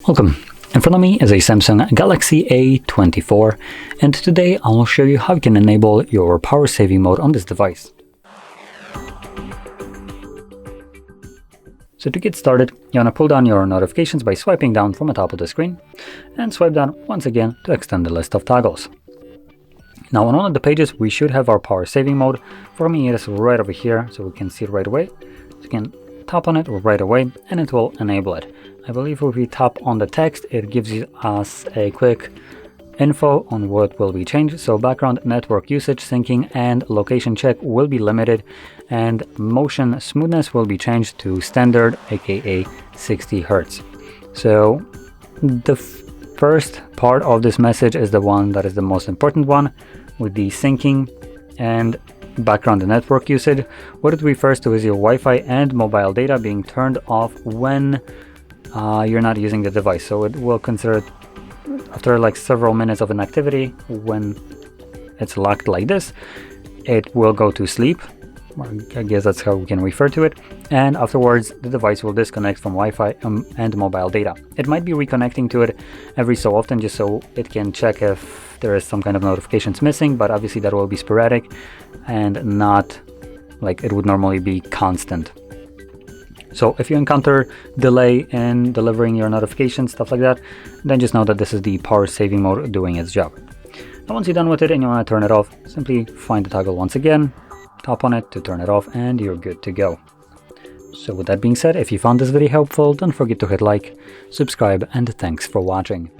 Welcome. In front of me is a Samsung Galaxy A24, and today I will show you how you can enable your power saving mode on this device. So to get started, you want to pull down your notifications by swiping down from the top of the screen, and swipe down once again to extend the list of toggles. Now on one of the pages we should have our power saving mode. For me it is right over here, so we can see it right away. So you can tap on it right away and it will enable it. I believe if we tap on the text, it gives us a quick info on what will be changed. So background network usage, syncing, and location check will be limited, and motion smoothness will be changed to standard, aka 60 Hz. So the first part of this message is the one that is the most important one, with the syncing and background network usage. What it refers to is your Wi-Fi and mobile data being turned off when you're not using the device. So it will consider it after like several minutes of an activity. When it's locked like this, it will go to sleep. I guess that's how we can refer to it. And afterwards, the device will disconnect from Wi-Fi and mobile data. It might be reconnecting to it every so often just so it can check if there is some kind of notifications missing, but obviously that will be sporadic and not like it would normally be constant. So if you encounter delay in delivering your notifications, stuff like that, then just know that this is the power saving mode doing its job. Now once you're done with it and you want to turn it off, simply find the toggle once again, tap on it to turn it off, and you're good to go. So with that being said, if you found this video helpful, don't forget to hit like, subscribe, and thanks for watching.